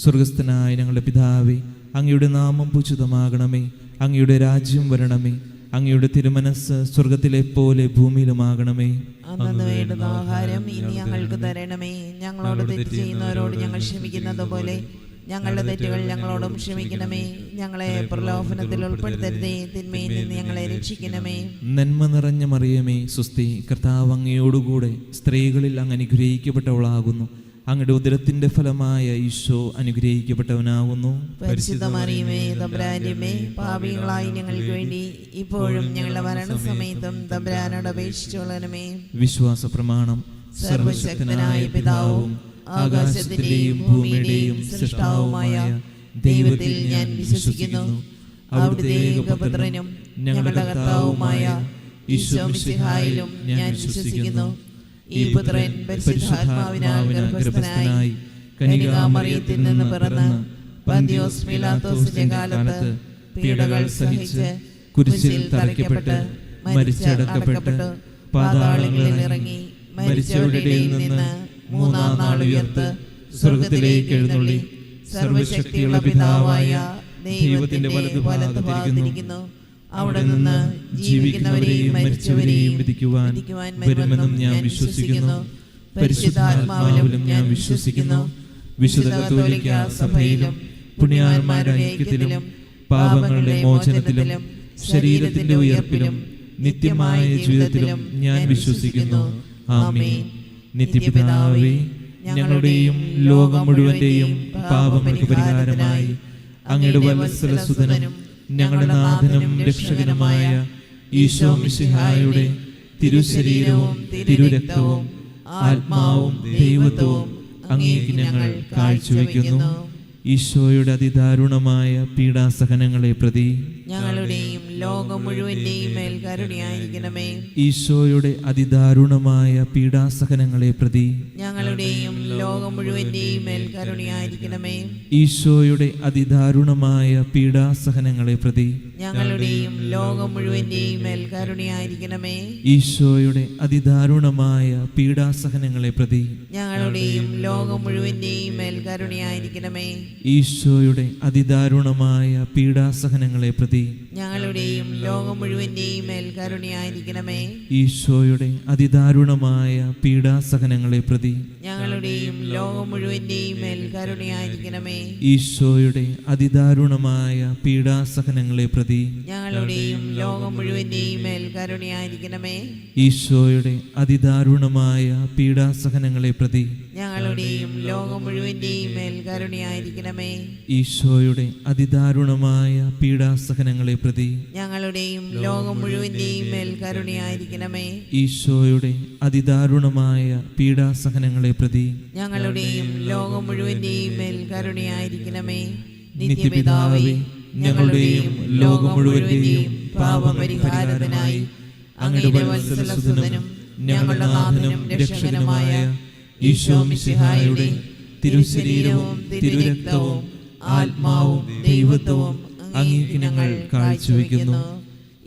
സ്വർഗസ്ഥനായ ഞങ്ങളുടെ പിതാവേ, അങ്ങയുടെ നാമം പൂജിതമാകണമേ. അങ്ങയുടെ രാജ്യം വരണമേ. അങ്ങയുടെ തിരുമനസ്സ് സ്വർഗത്തിലെ പോലെ ഭൂമിയിലുമാകണമേ. അന്നു വേണ്ടുന്ന ആഹാരം ഇനി ഞങ്ങൾക്ക് തരണമേ. ഞങ്ങളോട് തെറ്റ് ചെയ്യുന്നവരോട് ഞങ്ങൾ ക്ഷമിക്കുന്നത് പോലെ ഞങ്ങളുടെ തെറ്റുകൾ ഞങ്ങളോടും ക്ഷമിക്കണമേ. ഞങ്ങളെ പ്രലോഭനത്തിൽ ഉൾപ്പെടുത്തരുതേ, തിന്മയിൽ നിന്ന് ഞങ്ങളെ രക്ഷിക്കണമേ. നന്മ നിറഞ്ഞ മറിയമേ, സ്വസ്തി, കർത്താവ് അങ്ങയോടുകൂടെ സ്ത്രീകളിൽ അങ്ങ് അനുഗ്രഹിക്കപ്പെട്ടവളാകുന്നു. അങ്ങയുടെ ഉദരത്തിന്റെ ഫലമായ ഈശോ അനുഗ്രഹിക്കപ്പെട്ടവനാകുന്നു. പരിശുദ്ധ മറിയമേ, തമ്പുരാന്റെ അമ്മേ, പാപികളായി ഞങ്ങൾക്ക് വേണ്ടി ഇപ്പോഴും ഞങ്ങളുടെ മരണസമയത്തും തമ്പുരാനോട് അപേക്ഷിച്ചുകൊള്ളണമേ. വിശ്വാസ പ്രമാണം. സർവശക്തനായ പിതാവും ആകാശത്തിന്റെയും ഭൂമിയുടെയും സൃഷ്ടാവുമായ ദൈവത്തിൽ ഞാൻ വിശ്വസിക്കുന്നു. അവിടുത്തെ ഏകപുത്രനും ഞങ്ങളുടെ കർത്താവുമായ ഈശോ മിശിഹായിലും ഞാൻ വിശ്വസിക്കുന്നു. ഈ പുത്രൻ പരിശുദ്ധാത്മാവിനാൽ ഗർഭസ്ഥനായി കന്യകാമറിയത്തിൽ നിന്ന് പിറന്ന് പന്തിയോസ് പീലാത്തോസിന്റെ കാലത്ത് പീഡകൾ സഹിച്ച് കുരിശിൽ തറയ്ക്കപ്പെട്ട് മരിച്ചടക്കപ്പെട്ട് പാതാളങ്ങളിൽ ഇറങ്ങി മരിച്ചവരുടെ ഇടയിൽ നിന്ന് മൂന്നാം നാൾ ഉയർത്ത് സ്വർഗത്തിലേക്ക് എഴുന്നള്ളി സർവശക്തിയുള്ള പിതാവായ ദൈവത്തിന്റെ വലതുഭാഗത്തിരിക്കുന്നു. അവിടെ നിന്ന് ജീവിക്കുന്നവരെയും മരിച്ചവരെയും വിധിക്കുവാൻ വരുമെന്നും ഞാൻ വിശ്വസിക്കുന്നു. പരിശുദ്ധാത്മാവിലും ഞാൻ വിശ്വസിക്കുന്നു. വിശുദ്ധ കത്തോലിക്ക സഭയിലും പുണ്യാന്മാരുടെ ഐക്യത്തിലും പാപങ്ങളുടെ മോചനത്തിലും ശരീരത്തിന്റെ ഉയർപ്പിലും നിത്യമായ ജീവിതത്തിലും ഞാൻ വിശ്വസിക്കുന്നു. ആമേൻ. നിത്യപിതാവേ, ഞങ്ങളുടെയും ലോകം മുഴുവന്റെയും പാപങ്ങൾക്ക് പരിഹാരമായി അങ്ങയുടെ വത്സലസുതനും ഞങ്ങളുടെ നാഥനും രക്ഷകനുമായ ഈശോ മിശിഹായുടെ തിരുശരീരവും തിരുരക്തവും ആത്മാവും ദൈവത്വവും അങ്ങേക്ക് ഞങ്ങൾ കാഴ്ചവെക്കുന്നു. ഈശോയുടെ അതിദാരുണമായ പീഡാസഹനങ്ങളെ പ്രതി ഞങ്ങളുടെയും ലോകം മുഴുവന്റെയും മേൽ കരുണയായിരിക്കണമേ. ഈശോയുടെ അതിദാരുണമായ പീഡാസഹനങ്ങളെ പ്രതി ഞങ്ങളുടെയും ലോകം മുഴുവന്റെയും മേൽ കരുണയായിരിക്കണമേ. ഈശോയുടെ അതിദാരുണമായ പീഡാസഹനങ്ങളെ പ്രതി ഞങ്ങളുടെയും ലോകം മുഴുവന്റെയും മേൽ കരുണയായിരിക്കണമേ. ഈശോയുടെ അതിദാരുണമായ പീഡാസഹനങ്ങളെ പ്രതി ഞങ്ങളുടെയും ലോകം മുഴുവന്റെയും മേൽ കരുണയായിരിക്കണമേ. ഈശോയുടെ അതിദാരുണമായ പീഡാസഹനങ്ങളെ പ്രതി ഞങ്ങളുടെയും ലോകം മുഴുവന്റെയും മേൽ കരുണയായിരിക്കണമേ. ഈശോയുടെ അതിദാരുണമായ പീഡാസഹനങ്ങളെ പ്രതി ഞങ്ങളുടെയും ലോകം മുഴുവന്റെയും മേൽ കരുണയായിരിക്കണമേ. ഈശോയുടെ അതിദാരുണമായ പീഡാസഹനങ്ങളെ പ്രതി ഞങ്ങളുടെയും ലോകം മുഴുവന്റെയും മേൽ കരുണയായിരിക്കണമേ. ഈശോയുടെ അതിദാരുണമായ പീഡാസഹനങ്ങളെ പ്രതി ഞങ്ങളുടെയും ലോകം മുഴുവന്റെയും മേൽ കരുണയായിരിക്കണമേ. ഈശോയുടെ അതിദാരുണമായ പീഡാസഹനങ്ങളെ പ്രതി ഞങ്ങളുടെയും ലോകം മുഴുവന്റെയും മേൽ കരുണയായിരിക്കണമേ. ഈശോയുടെ അതിദാരുണമായ പീഡാസഹനങ്ങളെ പ്രതി ഞങ്ങളുടെയും ലോകം മുഴുവന്റെയും മേൽ കരുണയായിരിക്കണമേ. നിത്യപിതാവേ, ഞങ്ങളുടെയും ലോകം മുഴുവന്റെയും പാപപരിഹാരത്തിനായി അങ്ങയുടെ വത്സലസുതനും ഞങ്ങളുടെ നാഥനും രക്ഷകനുമായ ഈശോ മിശിഹായുടെ തിരുശരീരവും തിരുരക്തവും ആത്മാവും ദൈവത്വവും അങ്ങേക്ക് ഞങ്ങൾ കാഴ്ചവെക്കുന്നു.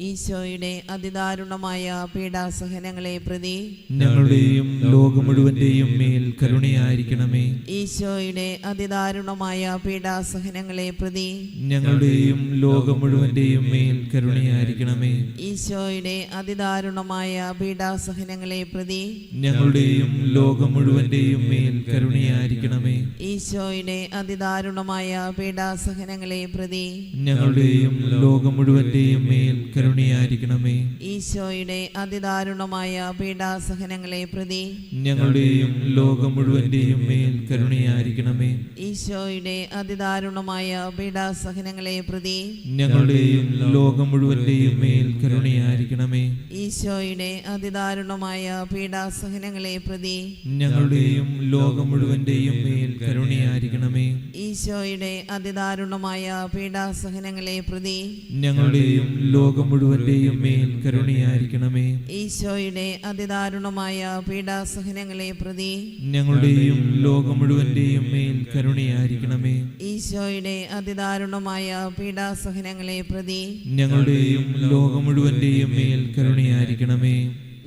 ഈശോയുടെ അതിദാരുണമായ പീഡാസഹനങ്ങളെ പ്രതി ഞങ്ങളുടെയും ലോകം മുഴുവന്റെയും മേൽ കരുണയായിരിക്കണമേ. ഈശോയുടെ അതിദാരുണമായ പീഡാസഹനങ്ങളെ പ്രതി ഞങ്ങളുടെയും ലോകം മുഴുവന്റെയും മേൽ കരുണയായിരിക്കണമേ. ഈശോയുടെ അതിദാരുണമായ പീഡാസഹനങ്ങളെ പ്രതി ഞങ്ങളുടെയും ലോകം മുഴുവന്റെയും മേൽ കരുണയായിരിക്കണമേ. ഈശോയുടെ അതിദാരുണമായ പീഡാസഹനങ്ങളെ പ്രതി ഞങ്ങളുടെയും ലോകം മുഴുവന്റെയും മേൽ കരുണയായിരിക്കണമേ. ഈശോയുടെ അതിദാരുണമായ പീഡാസഹനങ്ങളെ പ്രതി ഞങ്ങളുടെയും ലോകം മുഴുവന്റെയും മേൽ കരുണയായിരിക്കണമേ. ഈശോയുടെ അതിദാരുണമായ പീഡാസഹനങ്ങളെ പ്രതി ഞങ്ങളുടെയും ലോകം മുഴുവന്റെയും മേൽ കരുണയായിരിക്കണമേ. ഈശോയുടെ അതിദാരുണമായ പീഡാസഹനങ്ങളെ പ്രതി ഞങ്ങളുടെയും ലോകം മുഴുവന്റെയും മേൽ കരുണയായിരിക്കണമേ. ഈശോയുടെ അതിദാരുണമായ പീഡാസഹനങ്ങളെ പ്രതി ഞങ്ങളുടെയും ലോകം മുഴുവന്റെയും മേൽ കരുണയായിരിക്കണമേ. ഈശോയുടെ അതിദാരുണമായ പീഡാസഹനങ്ങളെ പ്രതി ഞങ്ങളുടെയും ലോകം മുഴുവന്റെയും മേൽ കരുണയായിരിക്കണമേ. ഈശോയുടെ അതിദാരുണമായ പീഡാസഹനങ്ങളെ പ്രതി ഞങ്ങളുടെയും ലോകം മുഴുവന്റെയും മേൽ കരുണയായിരിക്കണമേ.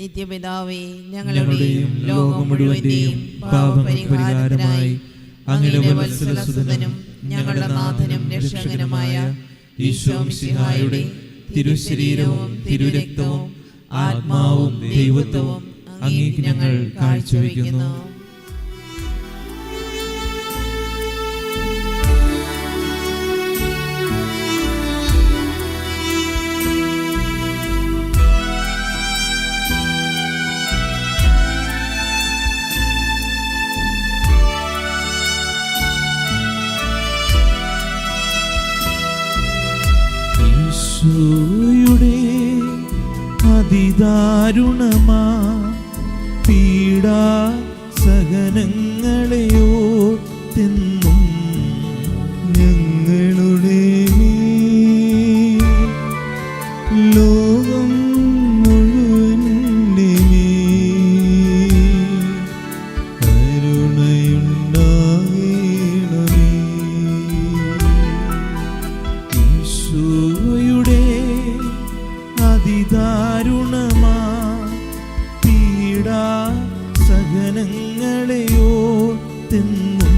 നിത്യപിതാവേ, ഞങ്ങളുടെയും ലോകം മുഴുവന്റെയും പാപപരിഹാരത്തിനായി അങ്ങയുടെ വത്സലസുതനും ഞങ്ങളുടെ നാഥനും രക്ഷകനുമായ ഈശോ മിശിഹായുടെ തിരുശരീരവും തിരുരക്തവും ആത്മാവും ദൈവത്വവും അങ്ങേക്ക് ഞങ്ങൾ കാഴ്ചവെക്കുന്നു. ഈശോയുടെ അതിദാരുണമാ പീഡാ സഹനങ്ങളെ ഓർത്തെന്നും ഞങ്ങളുടെ മേൽ ലോകം മുഴുവന്റെ മേൽ കരുണയുണ്ടാകണമേ. ഈശോയുടെ അതിദാരുണമാ പീഡാ സഹനങ്ങളെ ഓർത്തെന്നും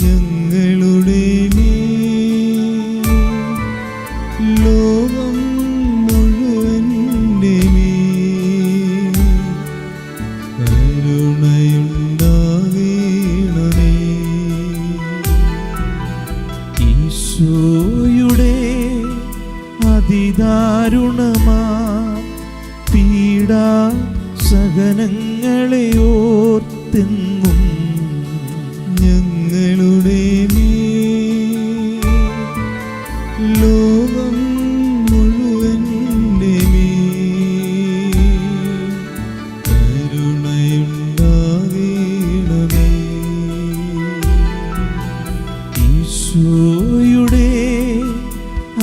ഞങ്ങളുടെ മേൽ ലോകം മുഴുവന്റെ മേൽ കരുണയുണ്ടാകണമേ. ഈശോയുടെ അതിദാരുണമാ പീഡാ സഹനങ്ങളെ ഓർത്തെന്നും ഞങ്ങളുടെ മേൽ ലോകം മുഴുവന്റെ മേൽ കരുണയുണ്ടാകണമേ. ഈശോയുടെ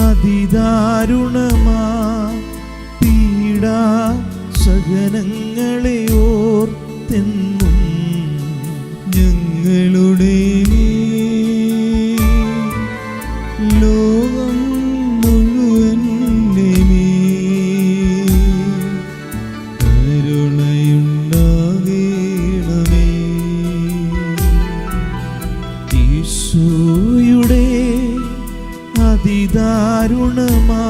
അതിദാരുണമാ പീഡാ സഹനങ്ങളെ ഓർത്തെന്നും ഞങ്ങളുടെ മേൽ ലോകം മുഴുവന്റെ മേൽ കരുണയുണ്ടാകണമേ. ഈശോയുടെ അതിദാരുണമാ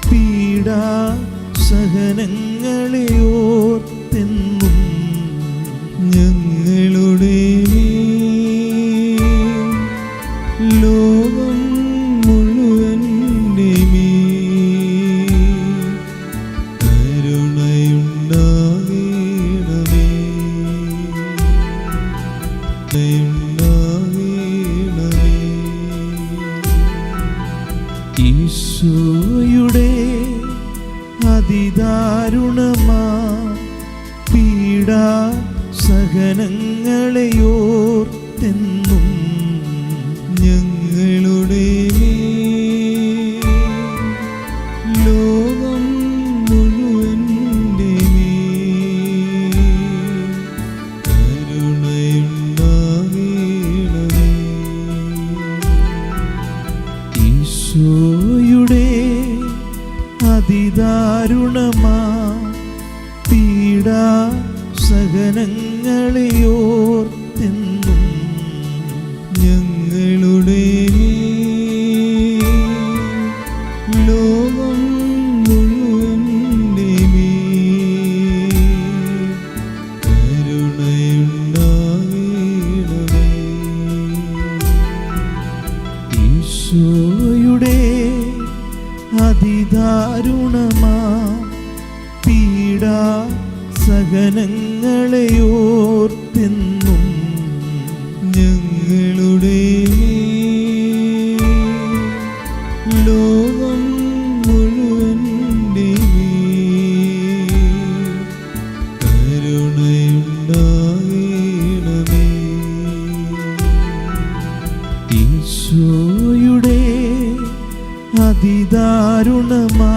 പീഡാ സഹനങ്ങളെ ഓർത്തെന്നും ഞങ്ങളുടെ മേൽ ലോകം മുഴുവന്റെ മേൽ കരുണയുണ്ടാകണമേ. ഈശോയുടെ അതിദാരുണമാ പീഡാ സഹനങ്ങളെ ഓർത്തെന്നും ഞങ്ങളുടെ മേൽ ലോകം മുഴുവന്റെ മേൽ കരുണയുണ്ടാകണമേ. ഈശോയുടെ അതിദാരുണമാ പീഡാ സഹനങ്ങളെ ഓർത്തെന്നും ഞങ്ങളുടെ മേൽ ലോകം മുഴുവന്റെ മേൽ കരുണയുണ്ടാകണമേ. ഈശോയുടെ അതിദാരുണമാ പീഡാ സഹനങ്ങളെ ഓർത്തെന്നും ഞങ്ങളുടെ മേൽ ലോകം മുഴുവന്റെ മേൽ കരുണയുണ്ടാകണമേ. ഈശോയുടെ അതിദാരുണമാ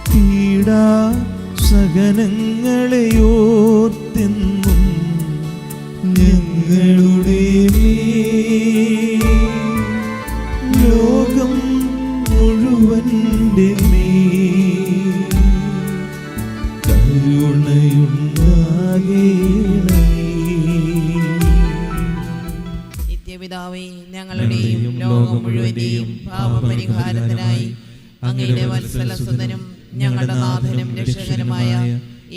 പീഡാ സഹനങ്ങളെ ഓർത്തെന്നും ഞങ്ങളുടെ മേൽ ലോകം മുഴുവന്റെ മേൽ കരുണയുണ്ടാകണമേ. നിത്യപിതാവേ, ഞങ്ങളുടെയും ലോകം മുഴുവന്റെയും പാപപരിഹാരത്തിനായി അങ്ങയുടെ വത്സലസുതനും ഞങ്ങളുടെ നാഥനും രക്ഷകനുമായ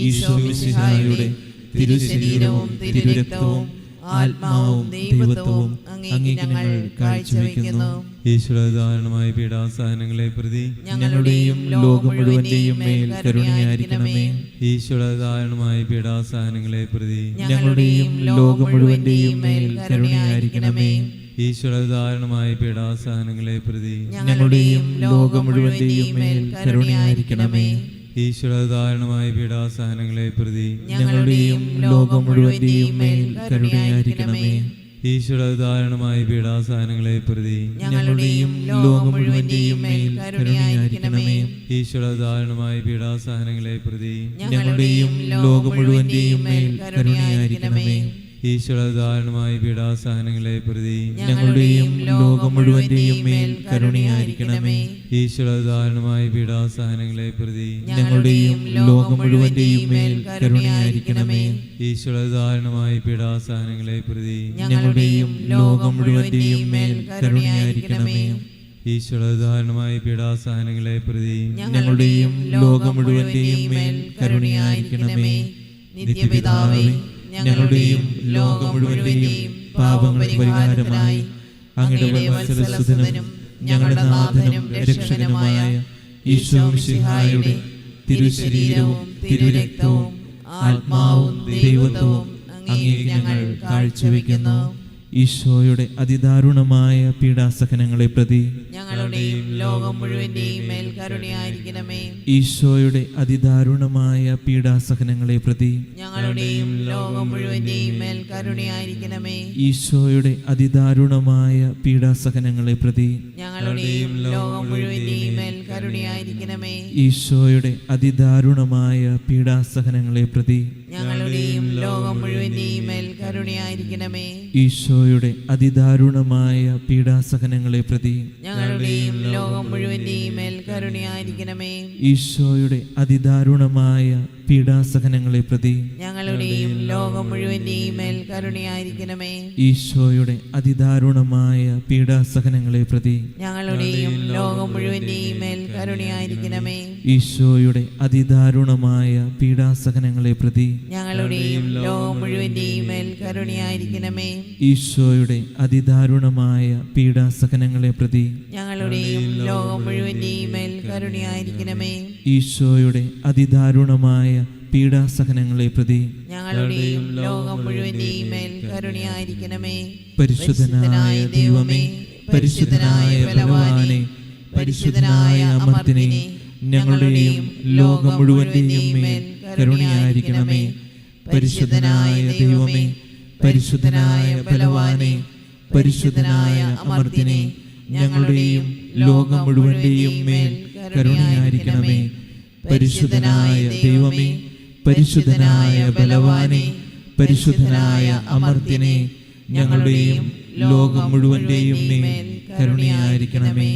ഈശോ മിശിഹായുടെ തിരുശരീരവും തിരുരക്തവും ആത്മാവും ദൈവത്വവും അങ്ങേക്ക് ഞങ്ങൾ കാഴ്ചവെക്കുന്നു. ഈശ്വരധാരണമായ പീഡാസഹനങ്ങളെ പ്രതി ഞങ്ങളുടെയും ലോകം മുഴുവന്റെയും മേൽ കരുണയായിരിക്കണമേ. ഈശ്വരധാരണമായ പീഡാസഹനങ്ങളെ പ്രതി ഞങ്ങളുടെയും ലോകം മുഴുവന്റെയും മേൽ കരുണയായിരിക്കണമേ. ഈശ്വരധാരണമായ പീഡാസഹനങ്ങളെ പ്രതി ഞങ്ങളുടെയും ലോകം മുഴുവന്റെയും മേൽ കരുണയായിരിക്കണമേ. ഈശ്വരധാരണമായ പീഡാസഹനങ്ങളെ പ്രതി ഞങ്ങളുടെയും ലോകം മുഴുവന്റെയും മേൽ കരുണയായിരിക്കണമേ. ഈശ്വരധാരണമായ പീഡാസഹനങ്ങളെ പ്രതി ഞങ്ങളുടെയും ലോകം മുഴുവന്റെയും മേൽ കരുണയായിരിക്കണമേ. ഈശ്വരധാരണമായ പീഡാസഹനങ്ങളെ പ്രതി ഞങ്ങളുടെയും ലോകം മുഴുവന്റെയും മേൽ കരുണയായിരിക്കണമേ. ഈശ്വരധാരണമായ പീഡാസഹനങ്ങളെ പ്രതി ഞങ്ങളുടെയും ലോകം മുഴുവന്റെയും മേൽ കരുണയായിരിക്കണമേ. ഈശ്വരധാരണമായ പീഡാസഹനങ്ങളെ പ്രതി ഞങ്ങളുടെയും ലോകം മുഴുവന്റെയും മേൽ കരുണയായിരിക്കണമേ. ഈശ്വരധാരണമായ പീഡാസഹനങ്ങളെ പ്രതി ഞങ്ങളുടെയും ലോകം മുഴുവന്റെയും മേൽ കരുണയായിരിക്കണമേ. ഈശ്വരധാരണമായ പീഡാസഹനങ്ങളെ പ്രതി ഞങ്ങളുടെയും ലോകം മുഴുവന്റെയും മേൽ കരുണയായിരിക്കണമേ. നിത്യപിതാവേ, ഞങ്ങളുടെയും ലോകം മുഴുവന്റെയും പാപങ്ങൾ പരിഹാരമായി അങ്ങയുടെ വത്സലസുതനും ഞങ്ങളുടെ നാഥനും രക്ഷകനുമായ ഈശോ മിശിഹായുടെ തിരുശരീരവും തിരുരക്തവും ആത്മാവും ദൈവത്വവും അങ്ങേക്ക് ഞങ്ങൾ കാഴ്ചവെക്കുന്നു. ഈശോയുടെ അതിദാരുണമായ പീഡാസഹനങ്ങളെ പ്രതി ഞങ്ങളുടെയും ലോകം മുഴുവന്റെയും മേൽ കരുണയായിരിക്കണമേ. ഈശോയുടെ അതിദാരുണമായ പീഡാസഹനങ്ങളെ പ്രതി ഞങ്ങളുടെയും ലോകം മുഴുവന്റെയും മേൽ കരുണയായിരിക്കണമേ. ഈശോയുടെ അതിദാരുണമായ പീഡാസഹനങ്ങളെ പ്രതി ഞങ്ങളുടെയും ലോകം മുഴുവന്റെയും മേൽ കരുണയായിരിക്കണമേ. ഈശോയുടെ അതിദാരുണമായ പീഡാസഹനങ്ങളെ പ്രതി ഞങ്ങളുടെയും ലോകം മുഴുവന്റെയും മേൽ കരുണയായിരിക്കണമേ. ഈശോയുടെ അതിദാരുണമായ പീഡാസഹനങ്ങളെ പ്രതി ഞങ്ങളുടെയും ലോകം മുഴുവന്റെയും മേൽ കരുണയായിരിക്കണമേ. ഈശോയുടെ അതിദാരുണമായ പീഡാസഹനങ്ങളെ പ്രതി ഞങ്ങളുടെയും ലോകം മുഴുവന്റെയും മേൽ കരുണയായിരിക്കണമേ. ഈശോയുടെ അതിദാരുണമായ പീഡാസഹനങ്ങളെ പ്രതി ഞങ്ങളുടെയും ലോകം മുഴുവന്റെയും മേൽ കരുണയായിരിക്കണമേ. ഈശോയുടെ അതിദാരുണമായ പീഡാസഹനങ്ങളെ പ്രതി ഞങ്ങളുടെയും ലോകം മുഴുവന്റെയും മേൽ കരുണയായിരിക്കണമേ. ഈശോയുടെ അതിദാരുണമായ പീഡാസഹനങ്ങളെ പ്രതി ഞങ്ങളുടെയും ലോകം മുഴുവന്റെയും മേൽ കരുണയായിരിക്കണമേ. ഈശോയുടെ അതിദാരുണമായ പീഡാസഹനങ്ങളെ പ്രതി ഞങ്ങളുടെയും ലോകം മുഴുവന്റെയും മേൽ കരുണയായിരിക്കണമേ. പരിശുദ്ധനായ ദൈവമേ, പരിശുദ്ധനായ ബലവാനെ, പരിശുദ്ധനായ അമർത്തിനെ, ഞങ്ങളുടെയും ലോകം മുഴുവന്റെയും മേൽ കരുണയായിരിക്കണമേ. പരിശുദ്ധനായ ദൈവമേ, പരിശുദ്ധനായ ബലവാനെ, പരിശുദ്ധനായ അമർത്തിനെ, ഞങ്ങളുടെയും ലോകം മുഴുവന്റെയും മേൽ കരുണയായിരിക്കണമേ. പരിശുദ്ധനായ ദൈവമേ, പരിശുദ്ധനായ ബലവാനെ, പരിശുദ്ധനായ അമർത്തിനെ, ഞങ്ങളുടെയും ലോകം മുഴുവന്റെയും മേൽ കരുണയായിരിക്കണമേ.